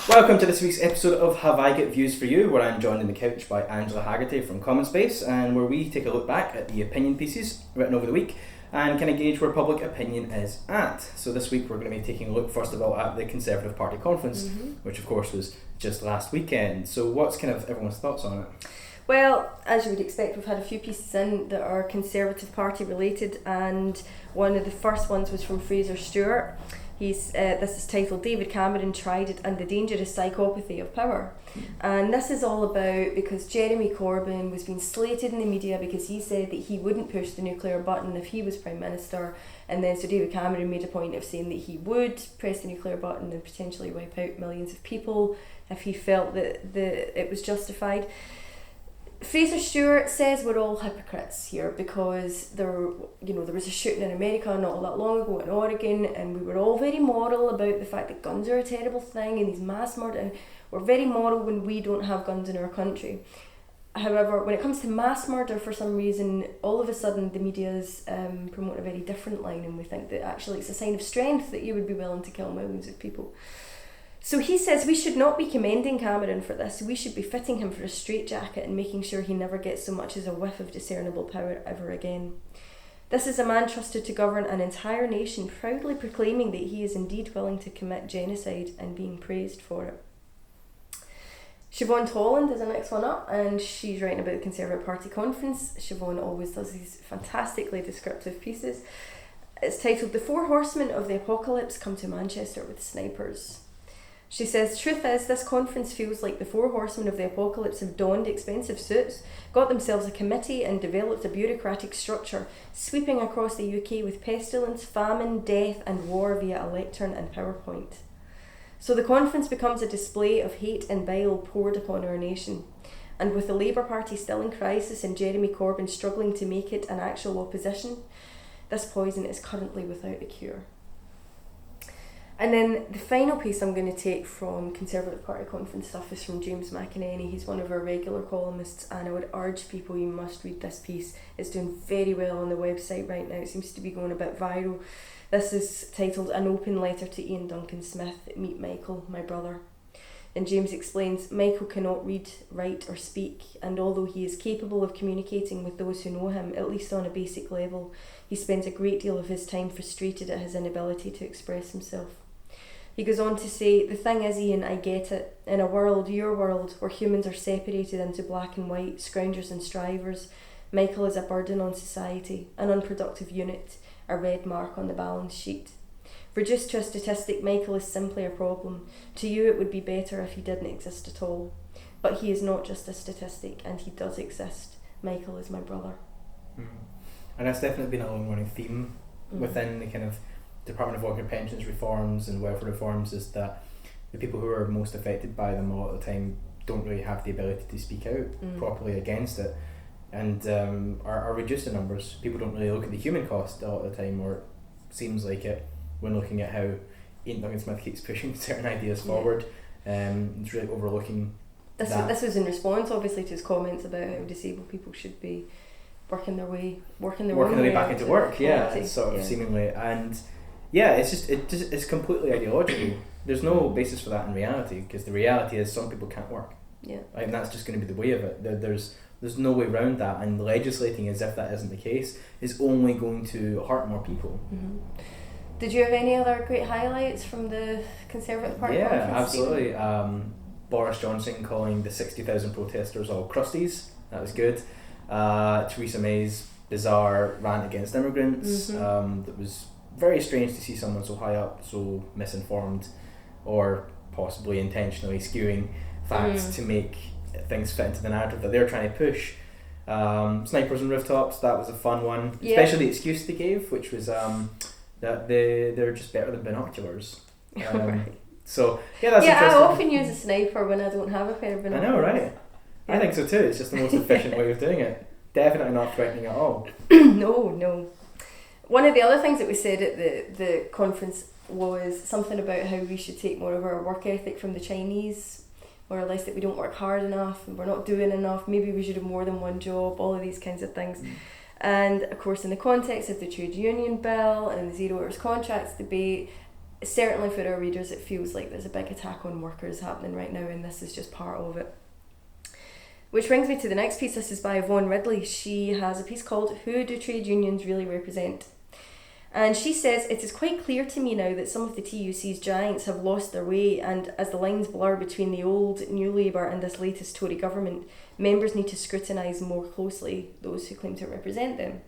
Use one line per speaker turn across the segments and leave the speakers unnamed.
Welcome to this week's episode of Have I Got Views For You, where I'm joined on the couch by Angela Haggerty from Common Space, and where we take a look back at the opinion pieces written over the week and kind of gauge where public opinion is at. So this week we're going to be taking a look first of all at the Conservative Party conference, which of course was just last weekend. So what's kind of everyone's thoughts on it?
Well, as you would expect, we've had a few pieces in that are Conservative Party related, and one of the first ones was from Fraser Stewart. This is titled David Cameron Tried It and the Dangerous Psychopathy of Power. And this is all about because Jeremy Corbyn was being slated in the media because he said that he wouldn't push the nuclear button if he was Prime Minister, and then so David Cameron made a point of saying that he would press the nuclear button and potentially wipe out millions of people if he felt that it was justified. Fraser Stewart says we're all hypocrites here because there was a shooting in America not all that long ago in Oregon, and we were all very moral about the fact that guns are a terrible thing and these mass murder, and we're very moral when we don't have guns in our country. However, when it comes to mass murder, for some reason, all of a sudden the media's promote a very different line, and we think that actually it's a sign of strength that you would be willing to kill millions of people. So he says we should not be commending Cameron for this. We should be fitting him for a straitjacket and making sure he never gets so much as a whiff of discernible power ever again. This is a man trusted to govern an entire nation, proudly proclaiming that he is indeed willing to commit genocide and being praised for it. Siobhan Tolland is the next one up, and she's writing about the Conservative Party conference. Siobhan always does these fantastically descriptive pieces. It's titled The Four Horsemen of the Apocalypse Come to Manchester with Snipers. She says, truth is, this conference feels like the four horsemen of the apocalypse have donned expensive suits, got themselves a committee and developed a bureaucratic structure, sweeping across the UK with pestilence, famine, death and war via a lectern and PowerPoint. So the conference becomes a display of hate and bile poured upon our nation. And with the Labour Party still in crisis and Jeremy Corbyn struggling to make it an actual opposition, this poison is currently without a cure. And then the final piece I'm going to take from Conservative Party conference stuff is from James McInerney. He's one of our regular columnists, and I would urge people, you must read this piece. It's doing very well on the website right now. It seems to be going a bit viral. This is titled An Open Letter to Ian Duncan Smith, Meet Michael, My Brother. And James explains, Michael cannot read, write or speak, and although he is capable of communicating with those who know him, at least on a basic level, he spends a great deal of his time frustrated at his inability to express himself. He goes on to say, the thing is, Ian, I get it. In a world, your world, where humans are separated into black and white, scroungers and strivers, Michael is a burden on society, an unproductive unit, a red mark on the balance sheet. Reduced to a statistic, Michael is simply a problem. To you it would be better if he didn't exist at all. But he is not just a statistic, and he does exist. Michael is my brother.
And that's definitely been a long-running theme within the kind of Department of Work and Pensions reforms and welfare reforms, is that the people who are most affected by them a lot of the time don't really have the ability to speak out properly against it, and are reduced in numbers. People don't really look at the human cost a lot of the time, or it seems like it, when looking at how Ian Duncan Smith keeps pushing certain ideas forward. It's really overlooking that.
This was in response obviously to his comments about how disabled people should be working their way
back into work. It's sort of seemingly, and it's completely ideological. There's no basis for that in reality, because the reality is some people can't work. And that's just going to be the way of it. There's no way around that, and legislating as if that isn't the case is only going to hurt more people.
Did you have any other great highlights from the Conservative Party conference?
Yeah, absolutely. Boris Johnson calling the 60,000 protesters all crusties. That was good. Theresa May's bizarre rant against immigrants. That was very strange to see someone so high up so misinformed, or possibly intentionally skewing facts to make things fit into the narrative that they're trying to push. Snipers and rooftops, that was a fun one. Especially the excuse they gave, which was that they're just better than binoculars. So that's interesting.
I often use a sniper when I don't have a pair of binoculars.
I know, right? I think so too. It's just the most efficient way of doing it. Definitely not threatening at all.
No. One of the other things that we said at the conference was something about how we should take more of our work ethic from the Chinese, more or less, that we don't work hard enough and we're not doing enough, maybe we should have more than one job, all of these kinds of things. And of course, in the context of the trade union bill and the 0 hours contracts debate, certainly for our readers, it feels like there's a big attack on workers happening right now, and this is just part of it. Which brings me to the next piece. This is by Yvonne Ridley. She has a piece called "Who Do Trade Unions Really Represent?" And she says, "It is quite clear to me now that some of the TUC's giants have lost their way, and as the lines blur between the old New Labour and this latest Tory government, members need to scrutinise more closely those who claim to represent them.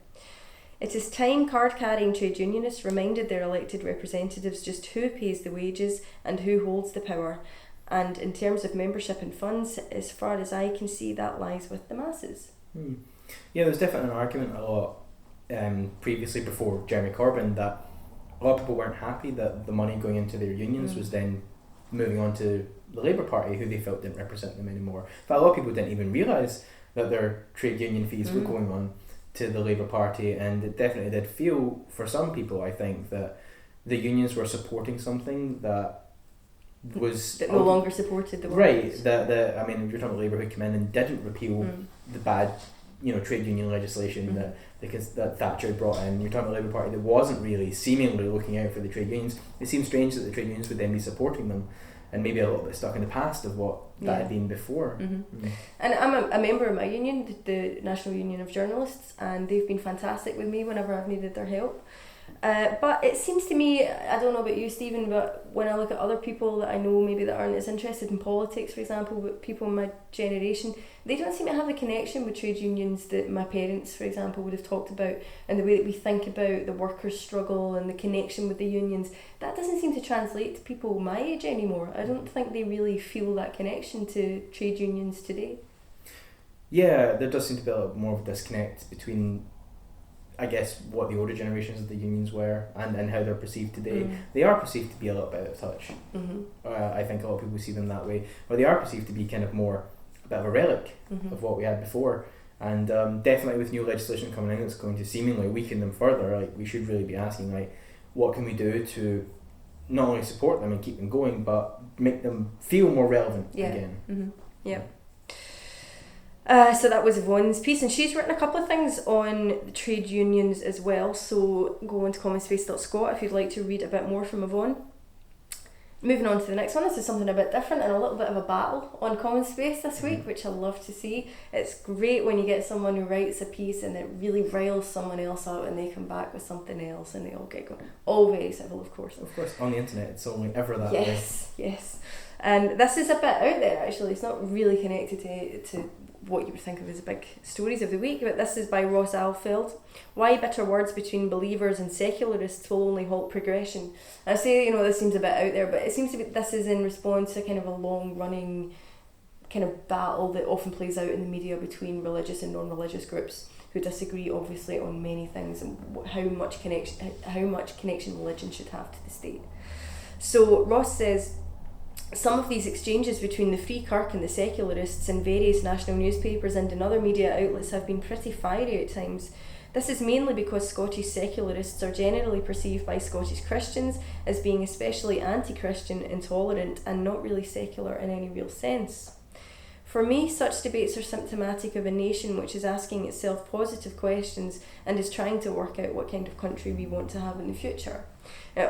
It is time card-carrying trade unionists reminded their elected representatives just who pays the wages and who holds the power. And in terms of membership and funds, as far as I can see, that lies with the masses."
Yeah, there's definitely an argument a lot previously before Jeremy Corbyn that a lot of people weren't happy that the money going into their unions was then moving on to the Labour Party, who they felt didn't represent them anymore. But a lot of people didn't even realise that their trade union fees were going on to the Labour Party, and it definitely did feel for some people, I think, that the unions were supporting something that was
that no longer supported the
right.
workers.
I mean, you're talking about Labour who came in and didn't repeal the bad, trade union legislation that Thatcher brought in. You're talking about a Labour Party that wasn't really seemingly looking out for the trade unions. It seems strange that the trade unions would then be supporting them, and maybe a little bit stuck in the past of what that had been before.
And I'm a member of my union, the National Union of Journalists, and they've been fantastic with me whenever I've needed their help. But it seems to me, I don't know about you, Stephen, but when I look at other people that I know maybe that aren't as interested in politics, for example, but people in my generation, they don't seem to have the connection with trade unions that my parents, for example, would have talked about, and the way that we think about the workers' struggle and the connection with the unions. That doesn't seem to translate to people my age anymore. I don't think they really feel that connection to trade unions today.
Yeah, there does seem to be a little more of a disconnect between, I guess, what the older generations of the unions were and how they're perceived today. They are perceived to be a little bit out of touch. I think a lot of people see them that way. Or they are perceived to be kind of more a bit of a relic of what we had before. And definitely with new legislation coming in that's going to seemingly weaken them further, like, we should really be asking, like, what can we do to not only support them and keep them going, but make them feel more relevant again.
So that was Yvonne's piece, and she's written a couple of things on the trade unions as well, so go on to commonspace.scot if you'd like to read a bit more from Yvonne. Moving on to the next one, this is something a bit different and a little bit of a battle on Common Space this week, which I love to see. It's great when you get someone who writes a piece and it really riles someone else out and they come back with something else and they all get going. All very civil, of course.
Of course, on the internet it's only ever that way.
Yes. And this is a bit out there actually, it's not really connected to what you would think of as big stories of the week, but this is by Ross Alfeld. Why bitter words between believers and secularists will only halt progression. I say, this seems a bit out there, but it seems to be this is in response to kind of a long running kind of battle that often plays out in the media between religious and non-religious groups who disagree obviously on many things and how much connection religion should have to the state. So Ross says, some of these exchanges between the Free Kirk and the secularists in various national newspapers and in other media outlets have been pretty fiery at times. This is mainly because Scottish secularists are generally perceived by Scottish Christians as being especially anti-Christian, intolerant, and not really secular in any real sense. For me, such debates are symptomatic of a nation which is asking itself positive questions and is trying to work out what kind of country we want to have in the future.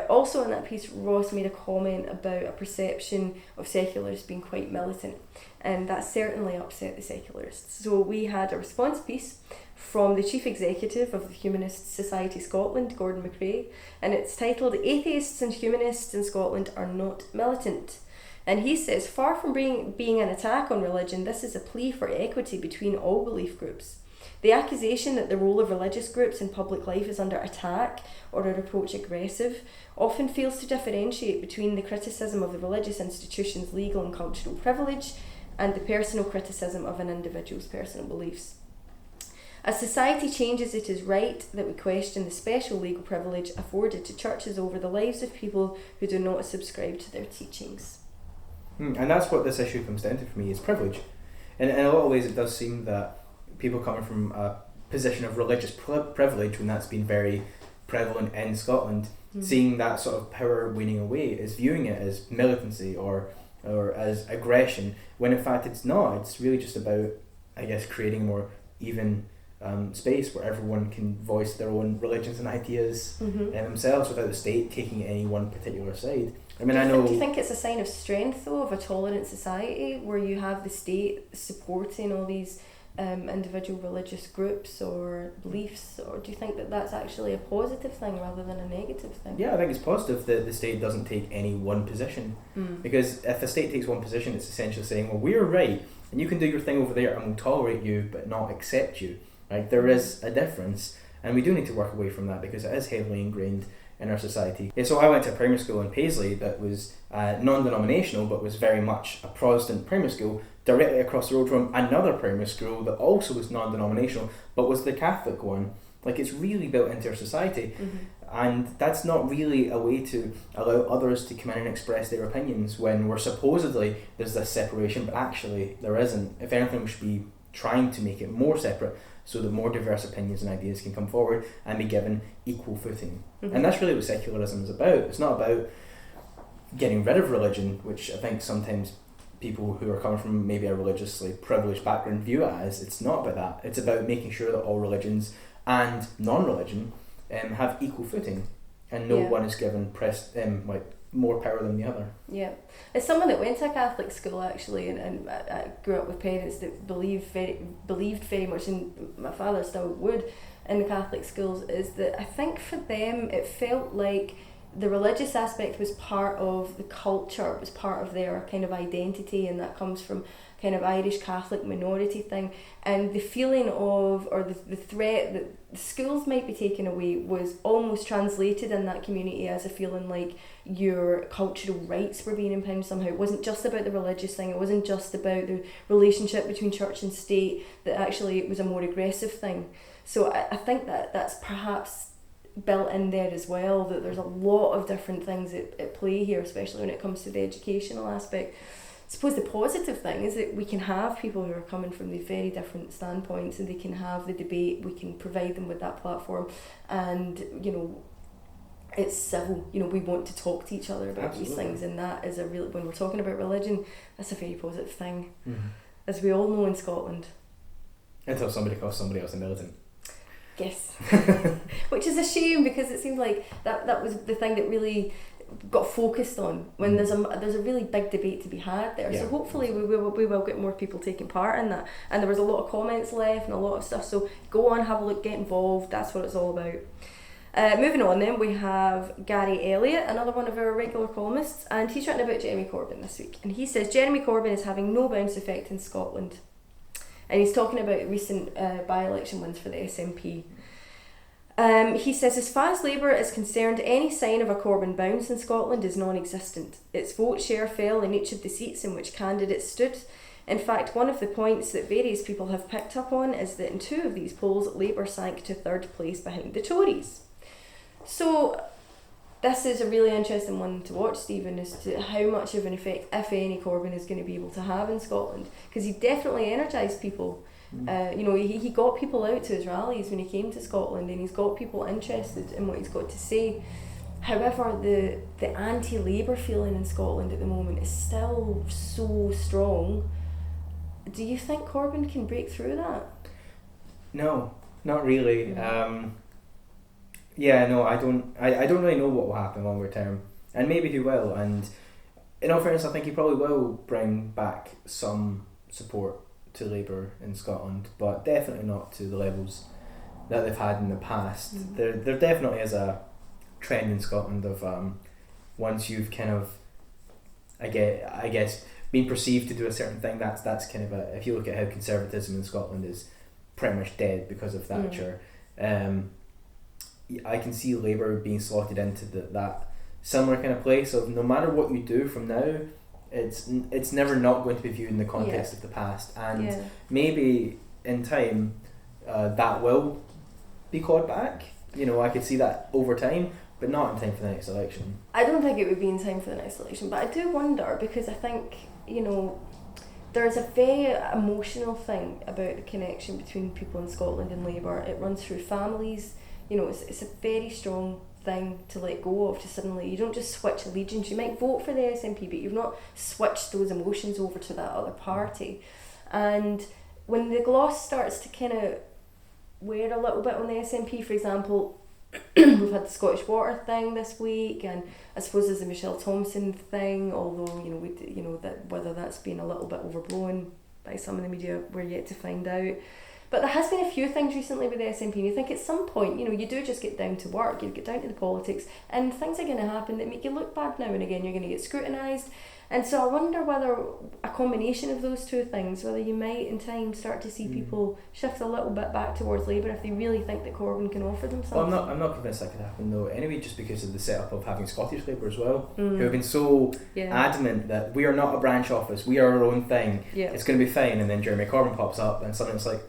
Also in that piece, Ross made a comment about a perception of secularists being quite militant, and that certainly upset the secularists. So we had a response piece from the Chief Executive of the Humanist Society Scotland, Gordon McRae, and it's titled "Atheists and Humanists in Scotland are not militant." And he says, far from being an attack on religion, this is a plea for equity between all belief groups. The accusation that the role of religious groups in public life is under attack or a reproach aggressive often fails to differentiate between the criticism of the religious institution's legal and cultural privilege and the personal criticism of an individual's personal beliefs. As society changes, it is right that we question the special legal privilege afforded to churches over the lives of people who do not subscribe to their teachings.
And that's what this issue comes down to for me, is privilege. And in a lot of ways it does seem that people coming from a position of religious privilege, when that's been very prevalent in Scotland, seeing that sort of power waning away is viewing it as militancy or as aggression, when in fact it's not. It's really just about, I guess, creating a more even space where everyone can voice their own religions and ideas themselves without the state taking any one particular side. I mean,
Do you think it's a sign of strength, though, of a tolerant society where you have the state supporting all these individual religious groups or beliefs, or do you think that that's actually a positive thing rather than a negative thing?
Yeah, I think it's positive that the state doesn't take any one position, because if the state takes one position, it's essentially saying, well, we're right and you can do your thing over there and we'll tolerate you but not accept you. Right? There is a difference, and we do need to work away from that because it is heavily ingrained in our society. Yeah, so I went to a primary school in Paisley that was non-denominational but was very much a Protestant primary school, directly across the road from another primary school that also was non-denominational but was the Catholic one. Like, it's really built into our society, and that's not really a way to allow others to come in and express their opinions when we're supposedly there's this separation, but actually there isn't. If anything, we should be trying to make it more separate so that more diverse opinions and ideas can come forward and be given equal footing. And that's really what secularism is about. It's not about getting rid of religion, which I think sometimes people who are coming from maybe a religiously privileged background view it as. It's not about that. It's about making sure that all religions and non-religion have equal footing, and no one is given more power than the other.
Yeah. As someone that went to a Catholic school, actually, and I grew up with parents that believed very much, and my father still would, in the Catholic schools, is that I think for them it felt like the religious aspect was part of the culture, it was part of their kind of identity, and that comes from kind of Irish Catholic minority thing, and the feeling of, or the threat that the schools might be taken away was almost translated in that community as a feeling like your cultural rights were being impugned somehow. It wasn't just about the religious thing, it wasn't just about the relationship between church and state, that actually it was a more aggressive thing. So I think that that's perhaps built in there as well, that there's a lot of different things at play here, especially when it comes to the educational aspect. I suppose the positive thing is that we can have people who are coming from these very different standpoints, and they can have the debate, we can provide them with that platform, and it's civil. We want to talk to each other about these things, and that is when we're talking about religion, that's a very positive thing, as we all know in Scotland.
Until somebody calls somebody else a militant.
Yes. Which is a shame, because it seemed like that was the thing that really got focused on when there's a really big debate to be had there. So hopefully we will get more people taking part in that, and there was a lot of comments left and a lot of stuff, so go on, have a look, get involved. That's what it's all about. Moving on then, we have Gary Elliott, another one of our regular columnists, and he's written about Jeremy Corbyn this week, and he says Jeremy Corbyn is having no bounce effect in Scotland, and he's talking about recent by-election wins for the SNP. He says, as far as Labour is concerned, any sign of a Corbyn bounce in Scotland is non-existent. Its vote share fell in each of the seats in which candidates stood. In fact, one of the points that various people have picked up on is that in two of these polls, Labour sank to third place behind the Tories. So this is a really interesting one to watch, Stephen, as to how much of an effect, if any, Corbyn is going to be able to have in Scotland, because he definitely energised people. He got people out to his rallies when he came to Scotland, and he's got people interested in what he's got to say. However, the anti-Labour feeling in Scotland at the moment is still so strong. Do you think Corbyn can break through that?
No, not really. I don't really know what will happen longer term, and maybe he will. And in all fairness, I think he probably will bring back some support to Labour in Scotland, but definitely not to the levels that they've had in the past. There definitely is a trend in Scotland of once you've kind of, I guess, been perceived to do a certain thing, that's kind of if you look at how conservatism in Scotland is pretty much dead because of Thatcher. I can see Labour being slotted into that similar kind of place of no matter what you do from now, it's never not going to be viewed in the context of the past, and maybe in time that will be clawed back. I could see that over time, but not in time for the next election.
I don't think it would be in time for the next election, but I do wonder, because I think there's a very emotional thing about the connection between people in Scotland and Labour. It runs through families. It's a very strong thing to let go of, to suddenly, you don't just switch allegiance. You might vote for the SNP, but you've not switched those emotions over to that other party. And when the gloss starts to kind of were a little bit on the SNP. For example, we've had the Scottish Water thing this week, and I suppose there's the Michelle Thompson thing, although that whether that's been a little bit overblown by some of the media, we're yet to find out. But there has been a few things recently with the SNP, and you think at some point, you do just get down to work, you get down to the politics, and things are going to happen that make you look bad now and again. You're going to get scrutinised. And so I wonder whether a combination of those two things, whether you might in time start to see people shift a little bit back towards Labour if they really think that Corbyn can offer them something.
Well, I'm not convinced that could happen though, anyway, just because of the setup of having Scottish Labour as well, who have been so adamant that we are not a branch office, we are our own thing, it's going to be fine, and then Jeremy Corbyn pops up and suddenly it's like,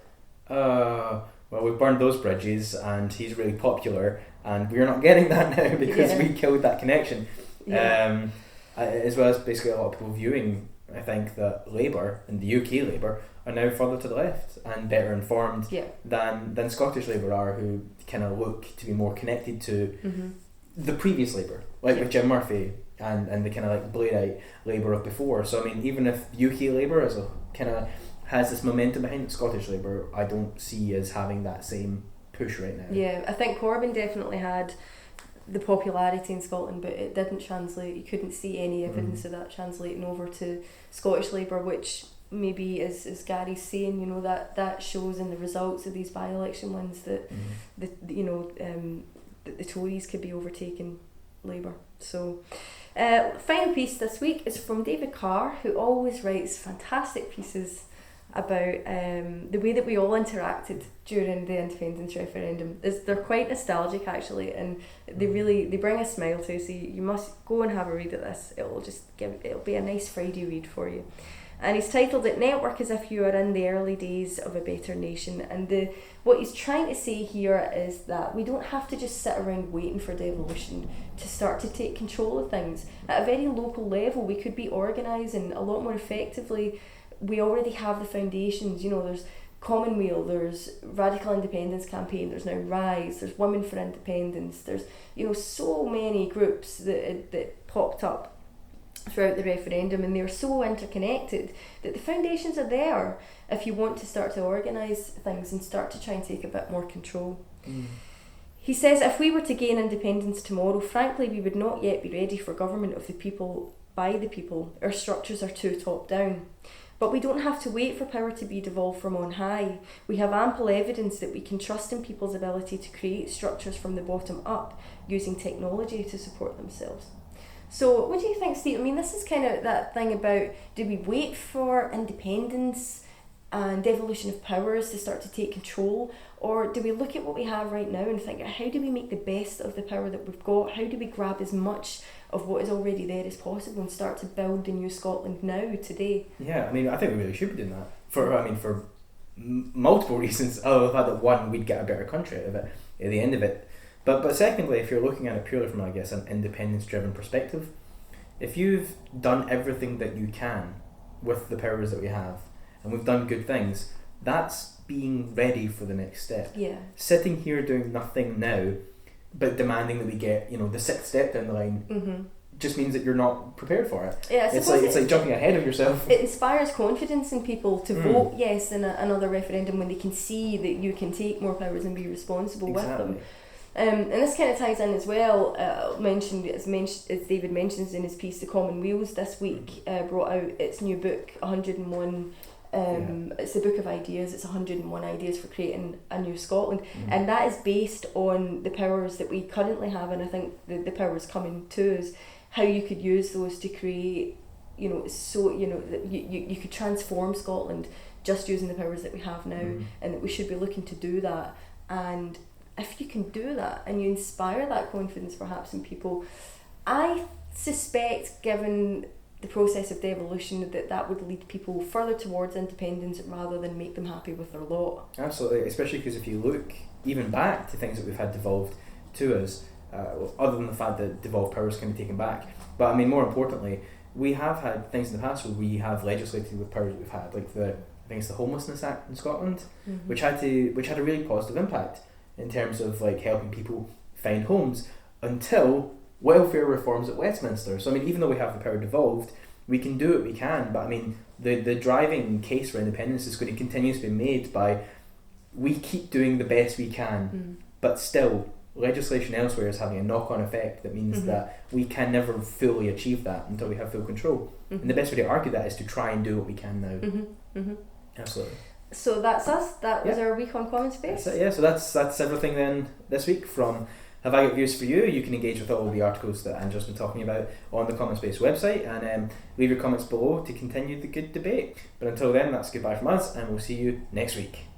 well, we've burned those bridges and he's really popular and we're not getting that now because we killed that connection. As well as basically a lot of people viewing, I think, that Labour and the UK Labour are now further to the left and better informed than Scottish Labour are, who kind of look to be more connected to the previous Labour, like with Jim Murphy and the kind of like Blairite Labour of before. So I mean, even if UK Labour as a kind of has this momentum behind it, Scottish Labour I don't see as having that same push right now.
Yeah, I think Corbyn definitely had the popularity in Scotland, but it didn't translate. You couldn't see any evidence of that translating over to Scottish Labour, which maybe as Gary's saying, that shows in the results of these by-election wins that that the Tories could be overtaking Labour. So final piece this week is from David Carr, who always writes fantastic pieces about the way that we all interacted during the independence referendum. They're quite nostalgic actually, and they bring a smile to you, so you must go and have a read of this. It'll be a nice Friday read for you. And he's titled it "Network as if you are in the early days of a better nation." And what he's trying to say here is that we don't have to just sit around waiting for devolution to start to take control of things. At a very local level, we could be organising a lot more effectively. We already have the foundations, there's Commonweal, there's Radical Independence Campaign, there's now Rise, there's Women for Independence, there's so many groups that popped up throughout the referendum, and they're so interconnected that the foundations are there if you want to start to organise things and start to try and take a bit more control. He says, if we were to gain independence tomorrow, frankly we would not yet be ready for government of the people, by the people. Our structures are too top down. But we don't have to wait for power to be devolved from on high. We have ample evidence that we can trust in people's ability to create structures from the bottom up, using technology to support themselves. So what do you think, Steve? I mean, this is kind of that thing about, do we wait for independence and devolution of powers to start to take control, or do we look at what we have right now and think, how do we make the best of the power that we've got? How do we grab as much of what is already there as possible and start to build the new Scotland now, today?
Yeah, I mean, I think we really should be doing that for multiple reasons. Other than the fact that one, we'd get a better country out of it at the end of it, but secondly, if you're looking at it purely from, I guess, an independence-driven perspective, if you've done everything that you can with the powers that we have, and we've done good things, that's being ready for the next step.
Yeah.
Sitting here doing nothing now, but demanding that we get, the sixth step down the line, just means that you're not prepared for it.
Yeah,
it's like jumping ahead of yourself.
It inspires confidence in people to vote yes in another referendum when they can see that you can take more powers and be responsible with them. And this kind of ties in as well. As David mentions in his piece, the Commonweals this week brought out its new book, 101. It's a book of ideas. It's 101 ideas for creating a new Scotland, and that is based on the powers that we currently have, and I think the powers coming to us, how you could use those to create, you could transform Scotland just using the powers that we have now, and that we should be looking to do that. And if you can do that and you inspire that confidence perhaps in people, I suspect, given the process of devolution, that would lead people further towards independence rather than make them happy with their lot.
Absolutely, especially because if you look even back to things that we've had devolved to us, other than the fact that devolved powers can be taken back, but I mean, more importantly, we have had things in the past where we have legislated with powers that we've had, like I think it's the Homelessness Act in Scotland, which had a really positive impact in terms of like helping people find homes, until welfare reforms at Westminster. So I mean, even though we have the power devolved, we can do what we can, but I mean, the driving case for independence is going to continue to be made by we keep doing the best we can, but still legislation elsewhere is having a knock-on effect that means that we can never fully achieve that until we have full control. And the best way to argue that is to try and do what we can now. Absolutely.
So that's us. That was our week on Common Space.
That's it, yeah. So that's everything then this week from Have I Got Views For You. You can engage with all of the articles that I've just been talking about on the Common Space website, and leave your comments below to continue the good debate. But until then, that's goodbye from us, and we'll see you next week.